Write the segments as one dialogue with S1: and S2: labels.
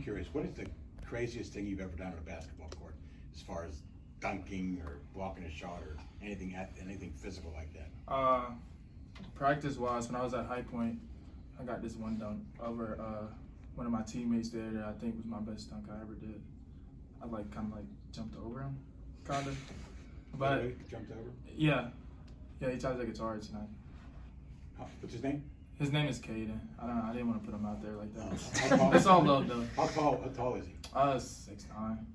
S1: curious, what is the craziest thing you've ever done on a basketball court as far as dunking or blocking a shot or anything physical like that?
S2: Practice-wise, when I was at High Point, I got this one dunk over one of my teammates there that I think was my best dunk I ever did. I kind of jumped over him, kind of. But
S1: Really? Jumped over?
S2: Yeah, he tried to take a charge tonight.
S1: What's his name?
S2: His name is Caden. I didn't want to put him out there like that.
S1: How tall?
S2: It's all love though.
S1: How tall is he?
S2: 6'9".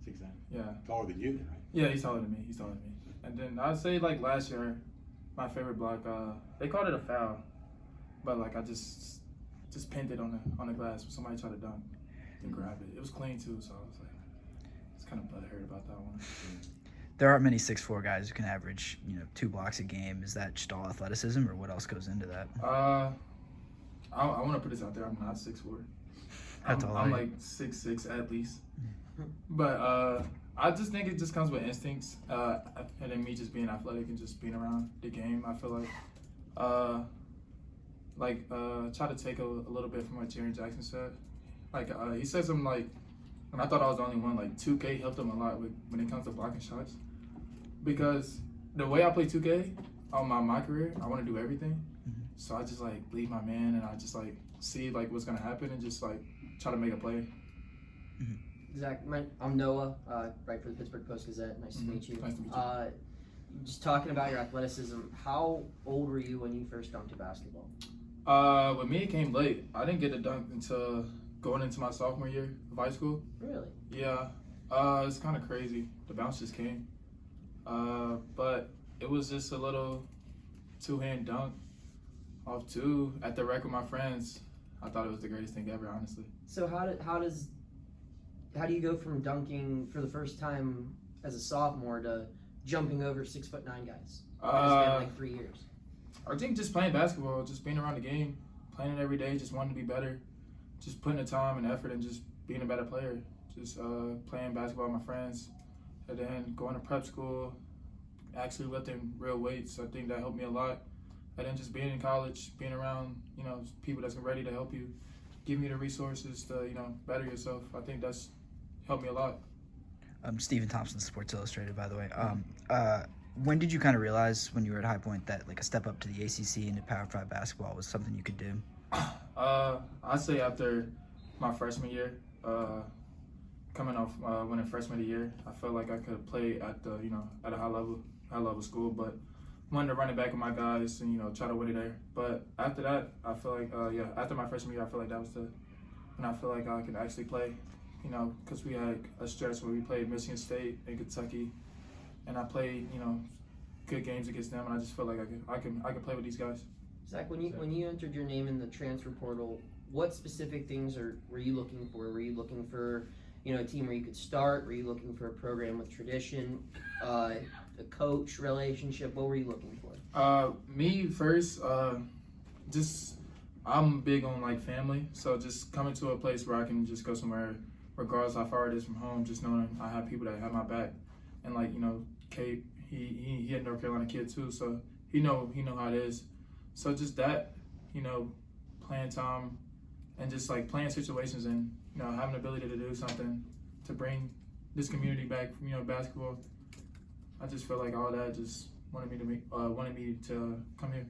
S1: 6'9".
S2: Yeah.
S1: Taller than you, then, right?
S2: Yeah, he's taller than me. And then I'd say last year, my favorite block, they called it a foul, but I just pinned it on the glass when somebody tried to dunk and grab it. It was clean too, so I was kind of butthurt about that one.
S3: There aren't many 6'4" guys who can average 2 blocks a game. Is that just all athleticism, or what else goes into that?
S2: I want to put this out there. I'm not 6'4".
S3: How tall are
S2: I'm
S3: you?
S2: 6'6" at least. But I just think it just comes with instincts, and then me just being athletic and just being around the game. I feel try to take a little bit from what Jaren Jackson said. He said something and I thought I was the only one. 2K helped him a lot when it comes to blocking shots, because the way I play 2K on my career, I want to do everything. So I just leave my man, and I just see what's gonna happen, and just try to make a play.
S4: Zach, I'm Noah, write for the Pittsburgh Post-Gazette. Nice to meet you.
S2: Nice to meet you.
S4: Just talking about your athleticism, how old were you when you first dunked a basketball?
S2: With me, it came late. I didn't get to dunk until going into my sophomore year of high school.
S4: Really?
S2: Yeah. It's kind of crazy. The bounce just came. But it was just a little two-hand dunk off two at the rec with my friends. I thought it was the greatest thing ever, honestly.
S4: So how do you go from dunking for the first time as a sophomore to jumping over 6'9" guys? It's been 3 years.
S2: I think just playing basketball, just being around the game, playing it every day, just wanting to be better, just putting the time and effort and just being a better player. Just playing basketball with my friends, and then going to prep school, actually lifting real weights. I think that helped me a lot. And then just being in college, being around, people that's ready to help you, give you the resources to, better yourself. I think that's helped me a lot.
S3: Stephen Thompson, Sports Illustrated, by the way. When did you kind of realize when you were at High Point that a step up to the ACC and to Power 5 basketball was something you could do?
S2: I'd say after my freshman year, coming off winning freshman of the year, I felt like I could play at the at a high level school, but wanted to run it back with my guys and try to win it there. But after that, I feel like after my freshman year, I feel like that was when I feel like I could actually play. Because we had a stretch where we played Michigan State and Kentucky, and I played good games against them, and I just felt like I could play with these guys.
S4: Zach, when you entered your name in the transfer portal, what specific things were you looking for? Were you looking for a team where you could start? Were you looking for a program with tradition, a coach relationship? What were you looking for?
S2: Me first, I'm big on family, so just coming to a place where I can just go somewhere, regardless how far it is from home, just knowing I have people that have my back, and Cape, he a North Carolina kid too, so he know how it is. So just that, playing time, and just playing situations, and having the ability to do something to bring this community back, basketball. I just feel like all that just wanted me to come here.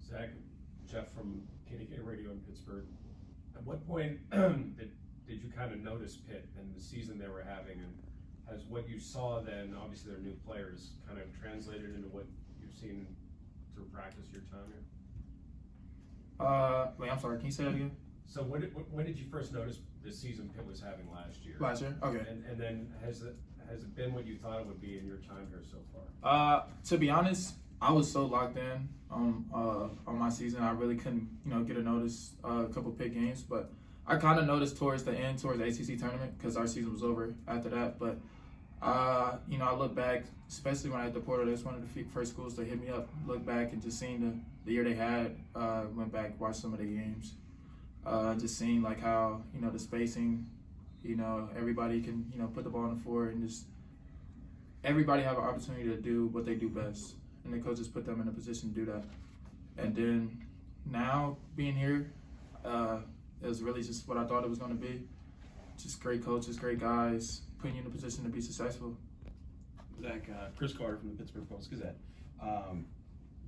S5: Zach, Jeff from KDK Radio in Pittsburgh. At what point did you kind of notice Pitt and the season they were having, and has what you saw then, obviously they're new players, kind of translated into what you've seen through practice your time here?
S2: Wait, I'm sorry, can you say that again?
S5: So when did you first notice the season Pitt was having last year?
S2: Last year? Okay.
S5: And then has it been what you thought it would be in your time here so far?
S2: To be honest, I was so locked in on my season, I really couldn't, get a notice a couple Pitt games, but I kind of noticed towards the end, towards the ACC tournament, because our season was over after that. But I look back, especially when I hit the portal, that's one of the first schools to hit me up. Look back and just seeing the year they had, went back, watched some of the games, just seeing how the spacing, everybody can put the ball on the floor, and just everybody have an opportunity to do what they do best, and the coaches put them in a position to do that. And then now being here, it was really just what I thought it was going to be. just great coaches, great guys, putting you in a position to be successful.
S6: Zach, Chris Carter from the Pittsburgh Post-Gazette.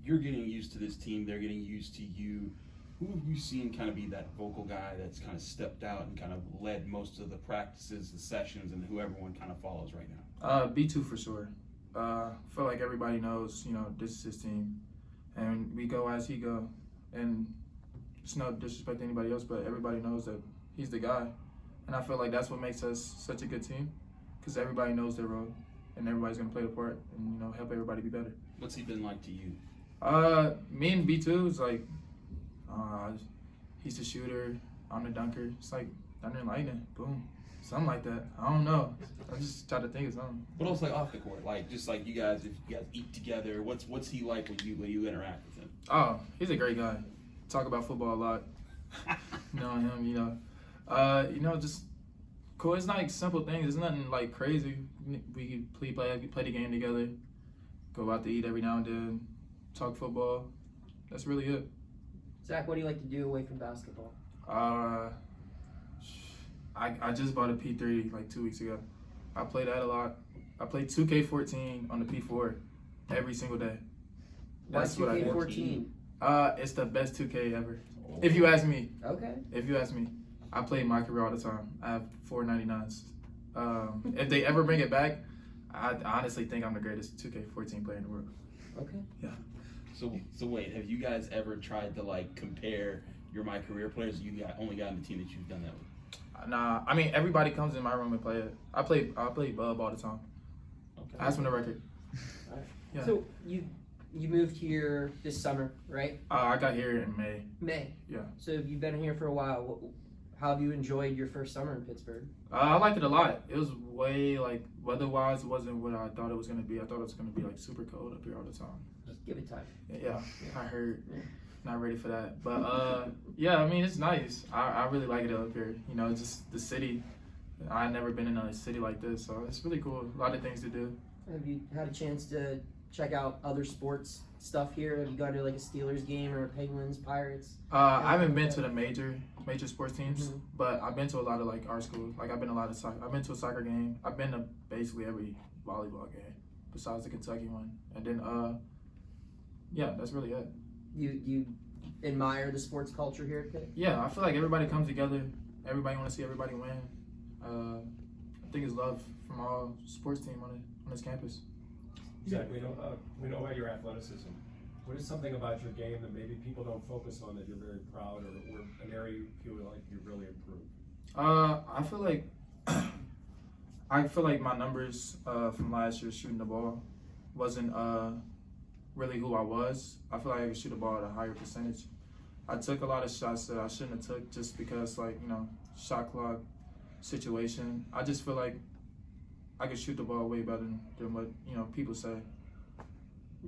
S6: You're getting used to this team. They're getting used to you. Who have you seen kind of be that vocal guy that's kind of stepped out and kind of led most of the practices, the sessions, and who everyone kind of follows right now?
S2: B2 for sure. I feel like everybody knows, this is his team. And we go as he go. And it's no disrespect to anybody else, but everybody knows that he's the guy. And I feel like that's what makes us such a good team, because everybody knows their role. And everybody's going to play the part and, help everybody be better.
S6: What's he been like to you?
S2: Me and B2 is like, he's the shooter, I'm the dunker. It's like thunder and lightning, boom, something like that. I don't know. I just try to think of something.
S6: But also like off the court, like just like you guys, if you guys eat together, what's he like when you interact with him?
S2: Oh, he's a great guy. Talk about football a lot. Knowing him, just cool. It's not like simple things. It's nothing like crazy. We play the game together, go out to eat every now and then, talk football. That's really it.
S4: Zach, what do you like to do away from basketball?
S2: I just bought a P3 like 2 weeks ago. I play that a lot. I play 2K14 on the P4 every single day. That's what I do.
S4: 2K14?
S2: It's the best 2K ever. If you ask me.
S4: Okay.
S2: If you ask me. I play my career all the time. I have 499s. If they ever bring it back, I honestly think I'm the greatest 2K14 player in the world.
S4: Okay.
S2: Yeah.
S6: So wait, have you guys ever tried to like compare your My Career players? Only got on the team that you've done that with?
S2: Nah, I mean everybody comes in my room and play it. I play Bub all the time.
S6: Okay.
S2: Ask from the record.
S4: All right.
S2: Yeah.
S4: So you moved here this summer, right?
S2: I got here in May.
S4: May.
S2: Yeah.
S4: So you've been here for a while. How have you enjoyed your first summer in Pittsburgh?
S2: I liked it a lot. It was way weather-wise, it wasn't what I thought it was gonna be. I thought it was gonna be like super cold up here all the time.
S4: Just give it time.
S2: Yeah, I heard. Not ready for that, but yeah, I mean it's nice. I really like it up here. Just the city. I've never been in a city like this, so it's really cool. A lot of things to do.
S4: Have you had a chance to check out other sports stuff here? Have you gone to like a Steelers game or a Penguins, Pirates?
S2: I haven't been to the major sports teams,
S4: Mhm.
S2: but I've been to a lot of like our schools. Like I've been to a lot of soccer. I've been to a soccer game. I've been to basically every volleyball game besides the Kentucky one. And then yeah, that's really it.
S4: You admire the sports culture here at Pitt?
S2: Yeah, I feel like everybody comes together. Everybody want to see everybody win. I think it's love from all sports team on this campus.
S5: Zach, we know about your athleticism. What is something about your game that maybe people don't focus on that you're very proud, or an area you feel like you really improved?
S2: I feel like my numbers from last year shooting the ball wasn't really who I was. I feel like I could shoot the ball at a higher percentage. I took a lot of shots that I shouldn't have took just because shot clock situation. I just feel like I could shoot the ball way better than what people say.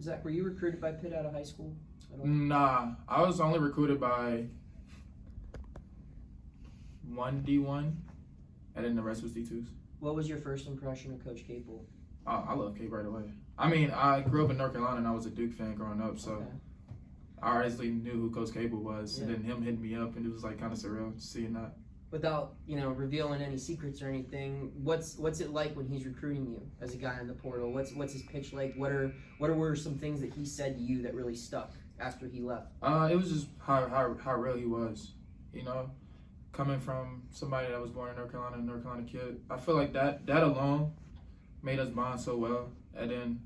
S4: Zach, were you recruited by Pitt out of high school at all?
S2: Nah, I was only recruited by one D1, and then the rest was D2s.
S4: What was your first impression of Coach Capel?
S2: Oh, I love Cape right away. I mean, I grew up in North Carolina and I was a Duke fan growing up, so
S4: Okay.
S2: I already knew who Coach Capel was.
S4: Yeah.
S2: And then him hitting me up, and it was like kind of surreal seeing that.
S4: Without revealing any secrets or anything, what's it like when he's recruiting you as a guy in the portal? What's his pitch like? What were some things that he said to you that really stuck after he left?
S2: It was just how real he was, coming from somebody that was born in North Carolina kid. I feel like that alone made us bond so well. And then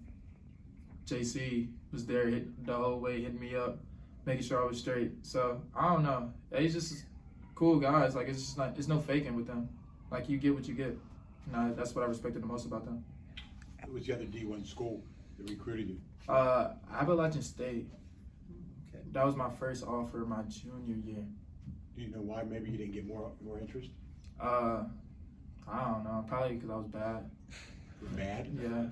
S2: JC was there the whole way, hitting me up, making sure I was straight. So I don't know. He's just cool guys. Like it's no faking with them. Like you get what you get. That's what I respected the most about them.
S1: Who was the other D1 school that recruited you?
S2: Appalachian State.
S1: Okay.
S2: That was my first offer my junior year.
S1: Do you know why? Maybe you didn't get more interest?
S2: I don't know. Probably because I was bad.
S1: Bad?
S2: Yeah.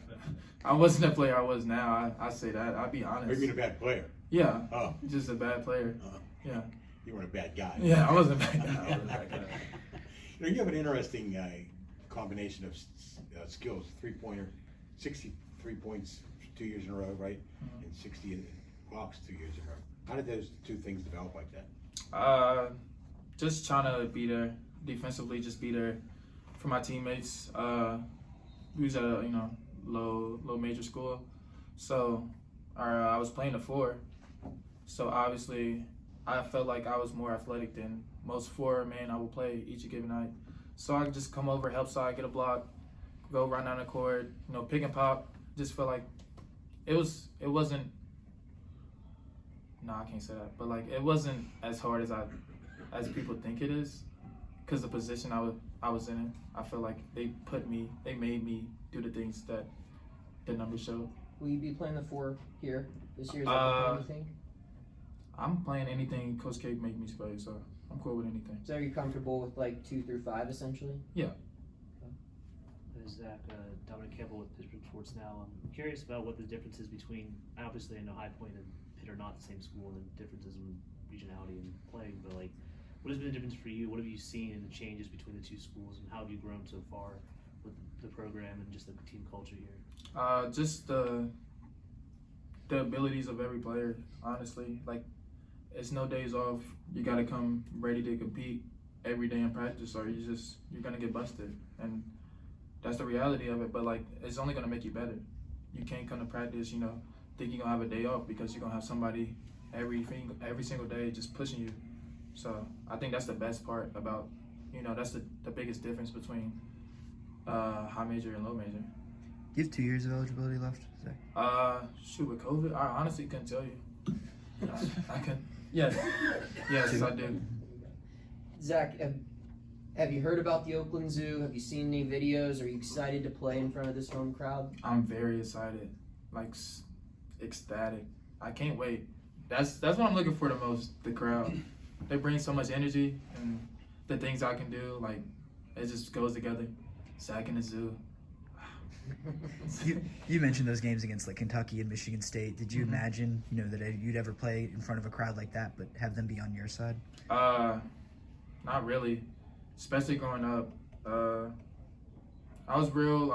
S2: I wasn't the player I was now. I say that. I'll be honest.
S1: Or you mean a bad player?
S2: Yeah.
S1: Oh.
S2: Just a bad player. Yeah.
S1: You weren't a bad guy.
S2: Yeah, I wasn't a bad guy.
S1: You have an interesting combination of skills. 3-pointer, 63 points 2 years in a row, right?
S2: Mhm.
S1: And 60 blocks 2 years in a row. How did those two things develop like that?
S2: Just trying to be there defensively. Just be there. for my teammates. We was at a low major school, so I was playing the 4. So obviously, I felt like I was more athletic than most 4-man I will play each given night. So I could just come over, help side, get a block, go run down the court, pick and pop. Just felt like it wasn't. No, I can't say that. But like it wasn't as hard as people think it is, because the position I was in, I feel like they made me do the things that the numbers show.
S4: Will you be playing the 4 here this year? Is that the plan, you think?
S2: I'm playing anything Coach K make me play, so I'm cool with anything.
S4: So are you comfortable with like 2 through 5 essentially?
S2: Yeah.
S7: Zach, Dominic Campbell with Pittsburgh Sports Now. I'm curious about what the difference is between, obviously I know High Point and Pitt are not the same school, and the differences in regionality and playing, but like, what has been the difference for you? What have you seen in the changes between the 2 schools, and how have you grown so far with the program and just the team culture here?
S2: Just the abilities of every player, honestly. Like, it's no days off. You gotta come ready to compete every day in practice, or you're gonna get busted. And that's the reality of it. But like, it's only gonna make you better. You can't come to practice, think you're gonna have a day off, because you're gonna have somebody every single day just pushing you. So I think that's the best part about, that's the biggest difference between high major and low major.
S3: Do you have 2 years of eligibility left, Zach?
S2: With COVID, I honestly couldn't tell you. I can. Yes, I do.
S4: Zach, have you heard about the Oakland Zoo? Have you seen any videos? Are you excited to play in front of this home crowd?
S2: I'm very excited, like ecstatic. I can't wait. That's what I'm looking for the most. The crowd. They bring so much energy, and the things I can do, like, it just goes together. Zach in the Zoo.
S3: You mentioned those games against like Kentucky and Michigan State. Did you imagine, that you'd ever play in front of a crowd like that, but have them be on your side?
S2: Not really. Especially growing up, I was real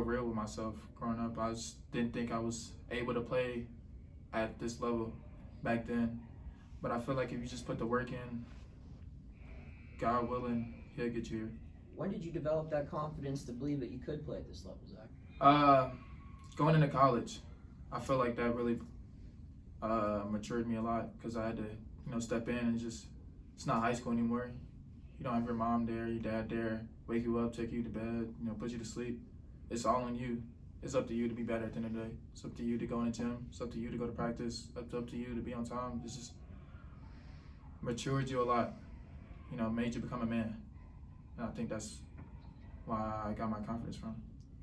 S2: real with myself growing up. I just didn't think I was able to play at this level back then. But I feel like if you just put the work in, God willing, He'll get you here.
S4: When did you develop that confidence to believe that you could play at this level, Zach?
S2: Going into college, I feel like that really matured me a lot, because I had to, step in and it's not high school anymore. You don't have your mom there, your dad there, wake you up, take you to bed, put you to sleep. It's all on you. It's up to you to be better at the end of the day. It's up to you to go in the gym. It's up to you to go to practice. It's up to you to be on time. It's just matured you a lot, made you become a man. And I think that's why I got my confidence from.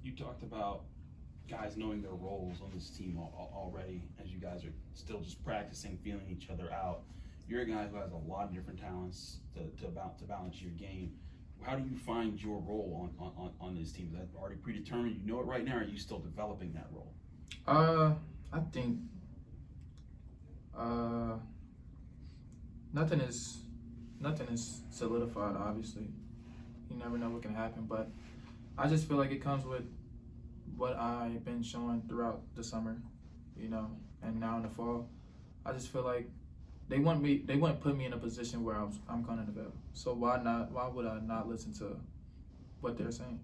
S6: You talked about guys knowing their roles on this team already, as you guys are still just practicing, feeling each other out. You're a guy who has a lot of different talents to balance your game. How do you find your role on this team? Is that already predetermined? You know it right now, or are you still developing that role?
S2: I think nothing is solidified, obviously. You never know what can happen, but I just feel like it comes with what I've been showing throughout the summer, and now in the fall. I just feel like they wouldn't put me in a position where I'm gonna develop. So why would I not listen to what they're saying?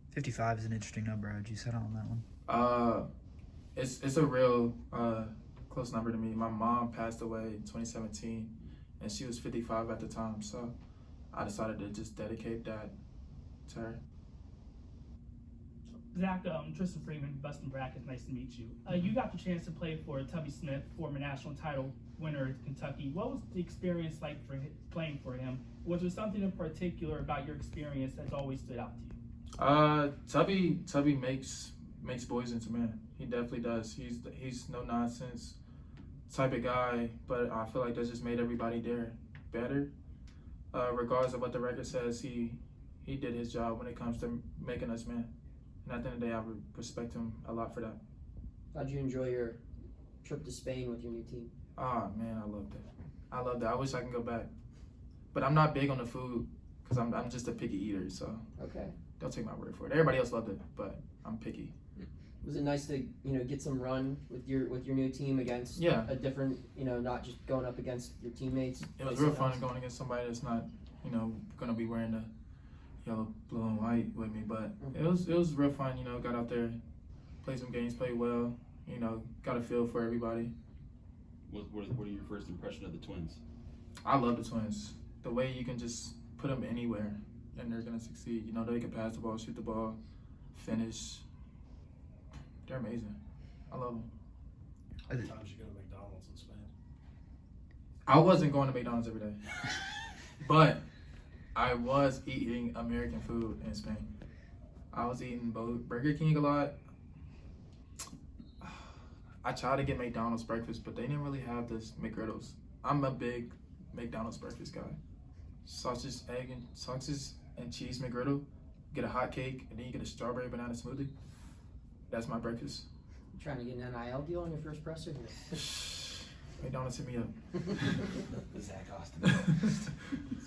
S3: 55 is an interesting number. How'd you settle on that one?
S2: It's a real close number to me. My mom passed away in 2017, and she was 55 at the time, so I decided to just dedicate that to her.
S8: Zach, Tristan Freeman, Bustin' Brackets, nice to meet you. You got the chance to play for Tubby Smith, former national title winner at Kentucky. What was the experience like for playing for him? Was there something in particular about your experience that's always stood out to you?
S2: Tubby makes boys into men. He definitely does. He's no nonsense type of guy, but I feel like that just made everybody there better. Regardless of what the record says, he did his job when it comes to making us men. And at the end of the day, I respect him a lot for that.
S4: How'd you enjoy your trip to Spain with your new team?
S2: Oh, man, I loved it. I wish I could go back. But I'm not big on the food, because I'm just a picky eater, so
S4: Okay.
S2: don't take my word for it. Everybody else loved it, but I'm picky.
S4: Was it nice to get some run with your new team against
S2: Yeah.
S4: a different not just going up against your teammates?
S2: It was real fun going against somebody that's not gonna be wearing the yellow, blue, and white with me. But it was real fun. Got out there, played some games, played well. Got a feel for everybody.
S6: What are your first impression of the Twins?
S2: I love the Twins. The way you can just put them anywhere and they're gonna succeed. They can pass the ball, shoot the ball, finish. They're amazing. I love them.
S9: How many times you go to McDonald's in Spain?
S2: I wasn't going to McDonald's every day, but I was eating American food in Spain. I was eating Burger King a lot. I tried to get McDonald's breakfast, but they didn't really have this McGriddles. I'm a big McDonald's breakfast guy. Sausage, and cheese McGriddle. Get a hot cake, and then you get a strawberry banana smoothie. That's my breakfast.
S4: Trying to get an NIL deal on your first presser here.
S2: McDonald's hit me up.
S3: Zack Austin.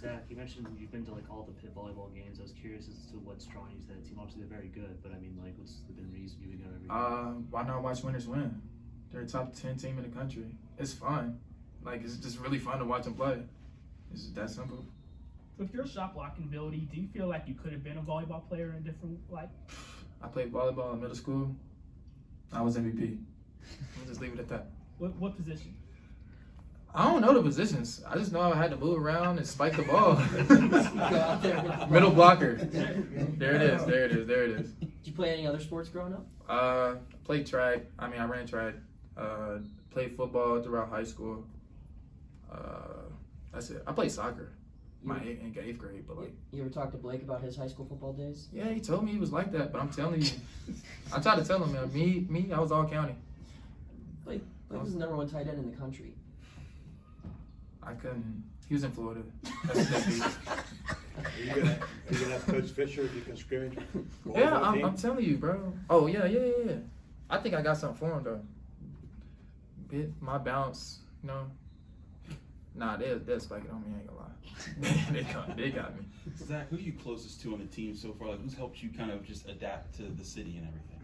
S7: Zach, you mentioned you've been to like all the Pitt volleyball games. I was curious as to what's drawing you to that team. Obviously, they're very good, but I mean, like, what's been the reason you've been going every game?
S2: Why not watch winners win? They're a top 10 team in the country. It's fun. Like, it's just really fun to watch them play. It's that simple.
S8: With your shot blocking ability, do you feel like you could have been a volleyball player in a different life?
S2: I played volleyball in middle school. I was MVP. We'll just leave it at that.
S8: What position?
S2: I don't know the positions. I just know I had to move around and spike the ball.
S4: Go out there with the ball.
S2: Middle blocker. There it is.
S4: Did you play any other sports growing up?
S2: Played track. I ran track. Played football throughout high school. That's it. I played soccer in 8th grade, but like.
S4: You ever talk to Blake about his high school football days?
S2: Yeah, he told me he was like that, but I'm telling you, I tried to tell him, man. Me, I was all county.
S4: Blake was the #1 tight end in the country.
S2: I couldn't. He was in Florida. That's beat.
S1: Are you gonna have Coach Fisher if you can scrimmage?
S2: Yeah, I'm telling you, bro. Oh yeah. I think I got something for him though. My bounce, Nah, they'll spike it on me. I ain't gonna lie. they got me.
S6: Zach, who are you closest to on the team so far? Like, who's helped you kind of just adapt to the city and everything?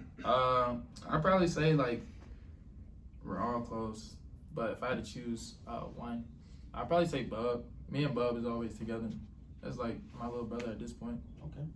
S2: I'd probably say like we're all close, but if I had to choose one, I'd probably say Bub. Me and Bub is always together. That's like my little brother at this point.
S6: Okay.